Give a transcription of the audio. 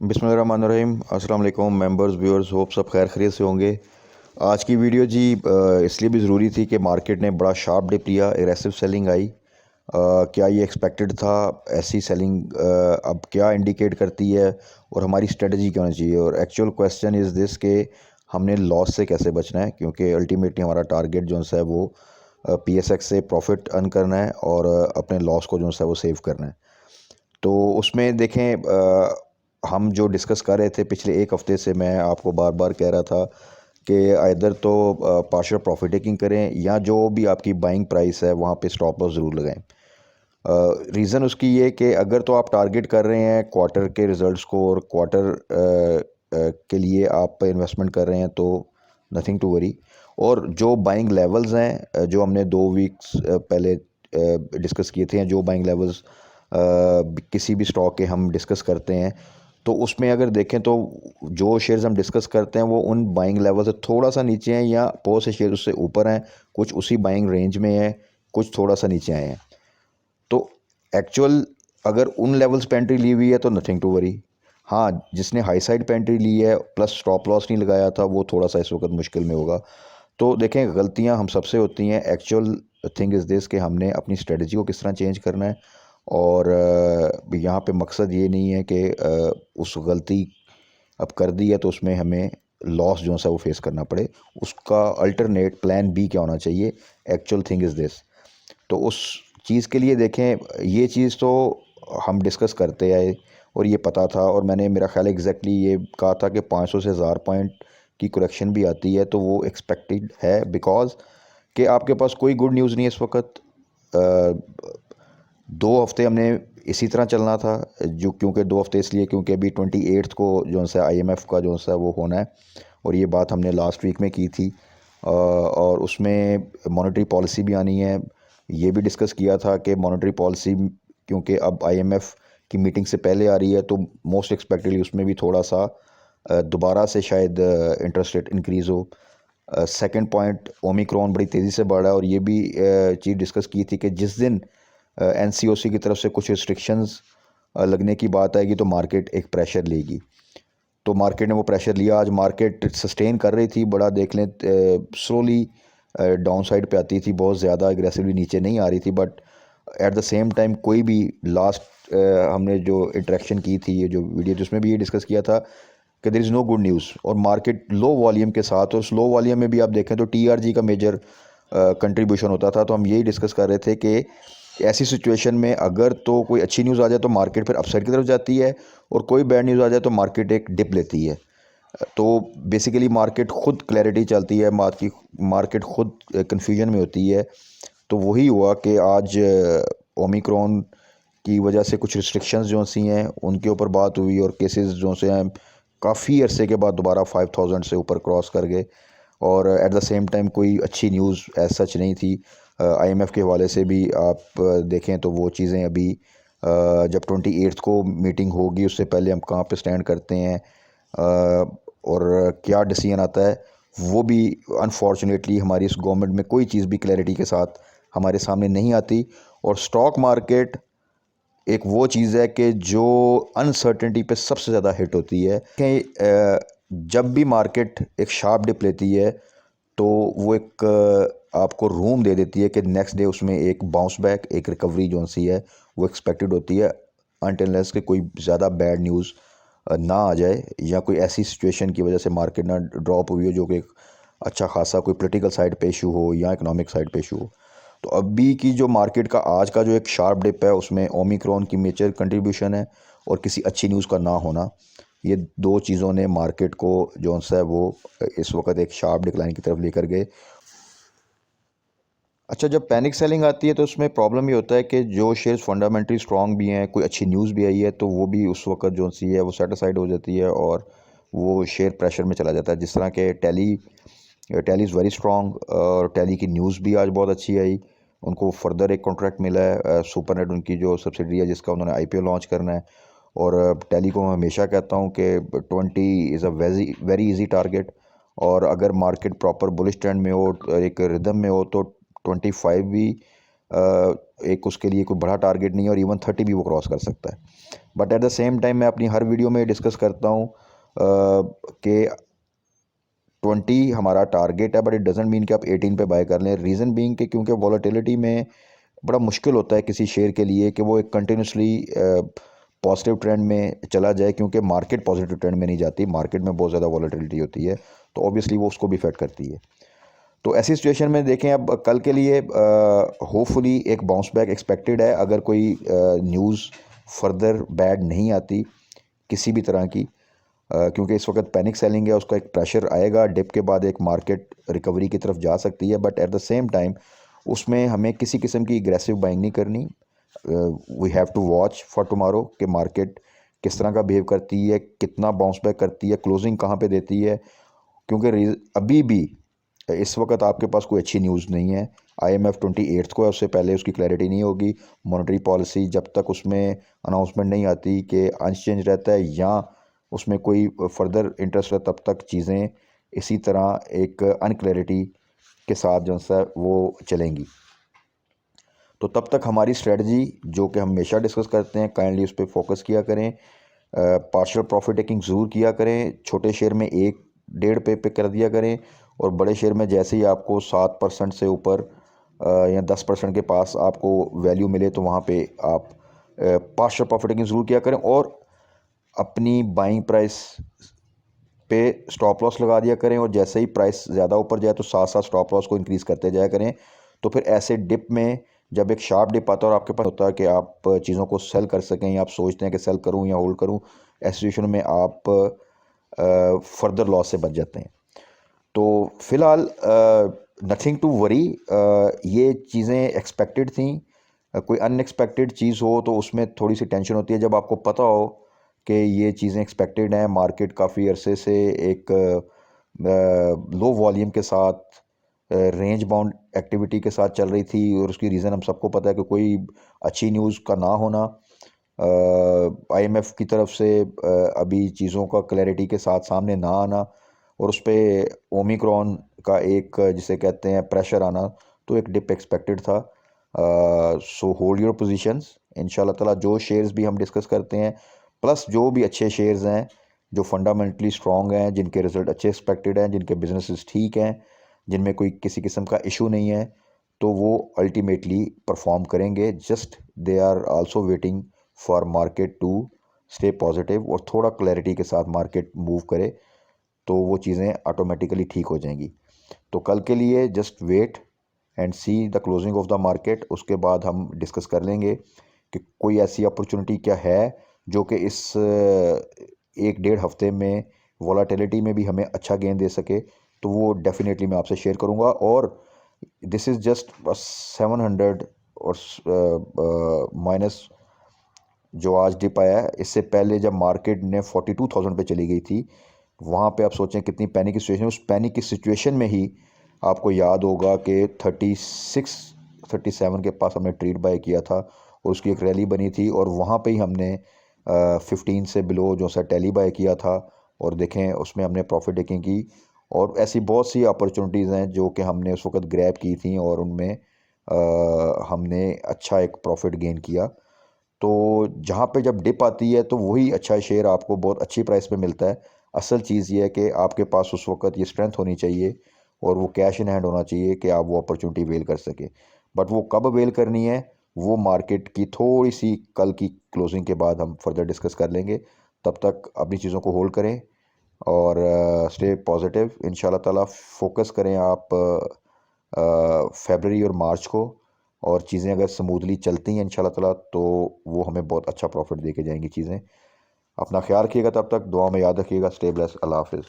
बिस्मिल्लाहिर्रहमानिर्रहीम। अस्सलाम वालेकुम मेंबर्स व्यूअर्स, होप सब खैर खैरियत से होंगे। आज की वीडियो जी इसलिए भी ज़रूरी थी कि मार्केट ने बड़ा शार्प डिप लिया, एग्रेसिव सेलिंग आई। क्या ये एक्सपेक्टेड था? ऐसी सेलिंग अब क्या इंडिकेट करती है और हमारी स्ट्रेटजी क्या होनी चाहिए? और एक्चुअल क्वेश्चन इज़ दिस के हमने लॉस से कैसे बचना है, क्योंकि अल्टीमेटली हमारा टारगेट जो है वो PSX से प्रॉफिट अर्न करना है और अपने लॉस को जो है वो सेव करना है। तो उसमें देखें, हम जो डिस्कस कर रहे थे पिछले एक हफ़्ते से, मैं आपको बार बार कह रहा था कि इधर तो पार्शियल प्रॉफिट टेकिंग करें या जो भी आपकी बाइंग प्राइस है वहाँ पे स्टॉप लॉस ज़रूर लगाएं। रीज़न उसकी ये कि अगर तो आप टारगेट कर रहे हैं क्वार्टर के रिज़ल्ट्स को और क्वार्टर के लिए आप इन्वेस्टमेंट कर रहे हैं तो नथिंग टू वरी। और जो बाइंग लेवल्स हैं, जो हमने 2 वीक्स पहले डिस्कस किए थे, जो बाइंग लेवल्स किसी भी स्टॉक के हम डिस्कस करते हैं, तो उसमें अगर देखें तो जो शेयर्स हम डिस्कस करते हैं वो उन बाइंग लेवल से थोड़ा सा नीचे हैं या बहुत से शेयर उससे ऊपर हैं, कुछ उसी बाइंग रेंज में हैं, कुछ थोड़ा सा नीचे आए हैं। तो एक्चुअल अगर उन लेवल्स पे एंट्री ली हुई है तो नथिंग टू वरी। हाँ, जिसने हाई साइड पे एंट्री ली है प्लस स्टॉप लॉस नहीं लगाया था वो थोड़ा सा इस वक्त मुश्किल में होगा। तो देखें, गलतियां हम सबसे होती हैं। एक्चुअल थिंग इज़ दिस कि हमने अपनी स्ट्रेटजी को किस तरह चेंज करना है। और यहाँ पे मकसद ये नहीं है कि उस गलती अब कर दी है तो उसमें हमें लॉस जो है वो फेस करना पड़े। उसका अल्टरनेट प्लान बी क्या होना चाहिए? Actual thing is this. तो उस चीज़ के लिए देखें, ये चीज़ तो हम डिस्कस करते आए और ये पता था, और मैंने मेरा ख्याल एग्जैक्टली ये कहा था कि 500 से 1000 पॉइंट की करेक्शन भी आती है तो वो एक्सपेक्टेड है, बिकॉज कि आपके पास कोई गुड न्यूज़ नहीं है इस वक्त। 2 हफ्ते हमने इसी तरह चलना था, जो क्योंकि 2 हफ्ते इसलिए क्योंकि अभी 28 को जो है IMF का जो है वो होना है, और ये बात हमने लास्ट वीक में की थी। और उसमें मॉनेटरी पॉलिसी भी आनी है। ये भी डिस्कस किया था कि मॉनेटरी पॉलिसी क्योंकि अब IMF की मीटिंग से पहले आ रही है तो मोस्ट एक्सपेक्टेडली उसमें भी थोड़ा सा दोबारा से शायद इंटरेस्ट रेट इंक्रीज़ हो। सेकंड पॉइंट, ओमिक्रॉन बड़ी तेज़ी से बढ़ा है, और ये भी चीज़ डिस्कस की थी कि जिस दिन NCOC की तरफ से कुछ रिस्ट्रिक्शंस लगने की बात आएगी तो मार्केट एक प्रेशर लेगी। तो मार्केट ने वो प्रेशर लिया। आज मार्केट सस्टेन कर रही थी, बड़ा देख लें स्लोली डाउन साइड पे आती थी, बहुत ज़्यादा एग्रेसिवली नीचे नहीं आ रही थी, but at the same time कोई भी लास्ट हमने जो इंटरेक्शन की थी, ये जो वीडियो जिसमें भी ये डिस्कस किया था कि there is no good news, और मार्केट लो वॉल्यूम के साथ, और स्लो वॉल्यूम में भी आप देखें तो TRG का मेजर कंट्रीब्यूशन होता था। तो हम यही डिस्कस कर रहे थे कि ऐसी सिचुएशन में अगर तो कोई अच्छी न्यूज़ आ जाए तो मार्केट फिर अपसाइड की तरफ जाती है, और कोई बैड न्यूज़ आ जाए तो मार्केट एक डिप लेती है। तो बेसिकली मार्केट खुद क्लैरिटी चलती है, मार्केट खुद कन्फ्यूजन में होती है। तो वही हुआ कि आज ओमिक्रॉन की वजह से कुछ रिस्ट्रिक्शंस जो सी हैं उनके ऊपर बात हुई, और केसेस जो से हैं काफ़ी अरसे के बाद दोबारा 5000 से ऊपर क्रॉस कर गए। और एट द सेम टाइम कोई अच्छी न्यूज़ एज सच नहीं थी। IMF के हवाले से भी आप देखें तो वो चीज़ें अभी जब 28 को मीटिंग होगी उससे पहले हम कहाँ पे स्टैंड करते हैं और क्या डिसीजन आता है, वो भी अनफॉर्चुनेटली हमारी इस गवर्नमेंट में कोई चीज़ भी क्लैरिटी के साथ हमारे सामने नहीं आती। और स्टॉक मार्केट एक वो चीज़ है कि जो अनसर्टेनिटी पे सबसे ज़्यादा हिट होती है कि जब भी मार्केट एक शार्प डिप लेती है तो वो एक आपको रूम दे देती है कि नेक्स्ट डे उसमें एक बाउंस बैक, एक रिकवरी जो सी है वो एक्सपेक्टेड होती है, अनटिल अनलेस कि कोई ज़्यादा बैड न्यूज़ ना आ जाए या कोई ऐसी सिचुएशन की वजह से मार्केट ना ड्रॉप हुई हो जो कि अच्छा खासा कोई पॉलिटिकल साइड पे इशू हो या इकोनॉमिक साइड पे इशू हो। तो अभी की जो मार्केट का आज का जो एक शार्प डिप है उसमें ओमिक्रॉन की मेजर कंट्रीब्यूशन है, और किसी अच्छी न्यूज़ का ना होना, ये दो चीज़ों ने मार्केट को जो है वो इस वक्त एक शार्प डिक्लाइन की तरफ लेकर गए। अच्छा, जब पैनिक सेलिंग आती है तो उसमें प्रॉब्लम ये होता है कि जो शेयर्स फंडामेंटली स्ट्रांग भी हैं, कोई अच्छी न्यूज़ भी आई है तो वो भी उस वक्त जो सी है वो सेट असाइड हो जाती है और वो शेयर प्रेशर में चला जाता है। जिस तरह के टैली इज़ वेरी स्ट्रांग, और टैली की न्यूज़ भी आज बहुत अच्छी आई। उनको फर्दर एक कॉन्ट्रैक्ट मिला है, सुपरनेट उनकी जो सब्सिडरी है जिसका उन्होंने IPO लॉन्च करना है। और टैली को मैं हमेशा कहता हूँ कि 20 is a very very easy target, और अगर मार्केट प्रॉपर बुलिश ट्रेंड में हो, एक रिदम में हो, तो 25 भी एक उसके लिए कोई बड़ा टारगेट नहीं है और इवन 30 भी वो क्रॉस कर सकता है। But at the same time मैं अपनी हर वीडियो में डिस्कस करता हूँ कि 20 हमारा टारगेट है, बट इट डजेंट मीन कि आप 18 पे बाय कर लें। रीज़न बीइंग कि क्योंकि वॉलेटिलिटी में बड़ा मुश्किल होता है किसी शेयर के लिए कि वो एक कंटिन्यूसली पॉजिटिव ट्रेंड में चला जाए, क्योंकि मार्केट पॉजिटिव ट्रेंड में नहीं जाती, मार्केट में बहुत ज़्यादा वॉलेटिलिटी होती है, तो ऑब्वियसली वो उसको भी इफेक्ट करती है। तो ऐसी सिचुएशन में देखें, अब कल के लिए होपफुली एक बाउंस बैक एक्सपेक्टेड है, अगर कोई न्यूज़ फर्दर बैड नहीं आती किसी भी तरह की, क्योंकि इस वक्त पैनिक सेलिंग है, उसका एक प्रेशर आएगा, डिप के बाद एक मार्केट रिकवरी की तरफ जा सकती है। But at the same time उसमें हमें किसी किस्म की एग्रेसिव बाइंग नहीं करनी। We have to watch for tomorrow कि मार्केट किस तरह का बिहेव करती है, कितना बाउंस बैक करती है, क्लोजिंग कहाँ पे देती है, क्योंकि अभी भी इस वक्त आपके पास कोई अच्छी न्यूज़ नहीं है। IMF 28 को है, उससे पहले उसकी क्लैरिटी नहीं होगी। मॉनेटरी पॉलिसी जब तक उसमें अनाउंसमेंट नहीं आती कि अनचेंज रहता है या उसमें कोई फर्दर इंटरेस्ट है, तब तक चीज़ें इसी तरह एक अनक्लैरिटी के साथ जो है वो चलेंगी। तो तब तक हमारी स्ट्रेटजी जो कि हम हमेशा डिस्कस करते हैं, काइंडली उस पर फोकस किया करें। पार्शियल प्रॉफिट टेकिंग ज़रूर किया करें। छोटे शेयर में 1-1.5 पे कर दिया करें, और बड़े शेयर में जैसे ही आपको 7% से ऊपर या 10% के पास आपको वैल्यू मिले तो वहाँ पे आप पार्शियल प्रॉफिट टेकिंग ज़रूर किया करें, और अपनी बाइंग प्राइस पे स्टॉप लॉस लगा दिया करें, और जैसे ही प्राइस ज़्यादा ऊपर जाए तो साथ साथ स्टॉप लॉस को इंक्रीज़ करते जाया करें। तो फिर ऐसे डिप में जब एक शार्प डिप आता है और आपके पास होता है कि आप चीज़ों को सेल कर सकें, या आप सोचते हैं कि सेल करूं या होल्ड करूं, ऐसी सिचुएशन में आप फर्दर लॉस से बच जाते हैं। तो फ़िलहाल नथिंग टू वरी, ये चीज़ें एक्सपेक्टेड थी। कोई अनएक्सपेक्टेड चीज़ हो तो उसमें थोड़ी सी टेंशन होती है। जब आपको पता हो कि ये चीज़ें एक्सपेक्टेड हैं, मार्केट काफ़ी अरसे से एक लो वॉल्यूम के साथ रेंज बाउंड एक्टिविटी के साथ चल रही थी, और उसकी रीज़न हम सबको पता है कि कोई अच्छी न्यूज़ का ना होना, IMF की तरफ से अभी चीज़ों का क्लैरिटी के साथ सामने ना आना, और उस पर ओमिक्रॉन का एक जिसे कहते हैं प्रेशर आना, तो एक डिप एक्सपेक्टेड था। सो होल्ड योर पोजीशंस इंशाल्लाह ताला। जो शेयर्स भी हम डिस्कस करते हैं, प्लस जो भी अच्छे शेयर्स हैं जो फंडामेंटली स्ट्रॉन्ग हैं, जिनके रिजल्ट अच्छे एक्सपेक्टेड हैं, जिनके बिजनेसेस ठीक हैं, जिनमें कोई किसी किस्म का इशू नहीं है, तो वो अल्टीमेटली परफॉर्म करेंगे। Just they are also waiting for market to stay positive, और थोड़ा क्लैरिटी के साथ मार्केट मूव करे तो वो चीज़ें ऑटोमेटिकली ठीक हो जाएंगी। तो कल के लिए just wait and see the closing of the market, उसके बाद हम डिस्कस कर लेंगे कि कोई ऐसी अपॉर्चुनिटी क्या है जो कि इस 1-1.5 हफ्ते में वॉलेटिलिटी में भी हमें अच्छा गेन दे सके, तो वो डेफिनेटली मैं आपसे शेयर करूंगा। और दिस इज़ जस्ट 700 और माइनस जो आज डिप आया है। इससे पहले जब मार्केट ने 42,000 पे चली गई थी, वहाँ पे आप सोचें कितनी पैनिक की सिचुएशन। उस पैनिक की सिचुएशन में ही आपको याद होगा कि 36-37 के पास हमने ट्रेड बाय किया था, और उसकी एक रैली बनी थी, और वहाँ पे ही हमने 15 से बिलो जो सा टैली बाय किया था, और देखें उसमें हमने प्रॉफिट टेकिंग की। और ऐसी बहुत सी अपॉर्चुनिटीज़ हैं जो कि हमने उस वक्त ग्रैब की थी, और उनमें हमने अच्छा एक प्रॉफिट गेन किया। तो जहाँ पे जब डिप आती है तो वही अच्छा शेयर आपको बहुत अच्छी प्राइस पे मिलता है। असल चीज़ ये है कि आपके पास उस वक्त ये स्ट्रेंथ होनी चाहिए, और वो कैश इन हैंड होना चाहिए कि आप वो अपॉर्चुनिटी वेल कर सके। बट वो कब वेल करनी है, वो मार्केट की थोड़ी सी कल की क्लोजिंग के बाद हम फर्दर डिस्कस कर लेंगे। तब तक अपनी चीज़ों को होल्ड करें और स्टे पॉजिटिव इंशाल्लाह ताला। फोकस करें आप फरवरी और मार्च को, और चीज़ें अगर स्मूथली चलती हैं इंशाल्लाह ताला तो वो हमें बहुत अच्छा प्रॉफिट दे के जाएंगी चीज़ें। अपना ख्याल रखिएगा, तब तक दुआ में याद रखिएगा। स्टे ब्लेस, अल्लाह हाफिज़।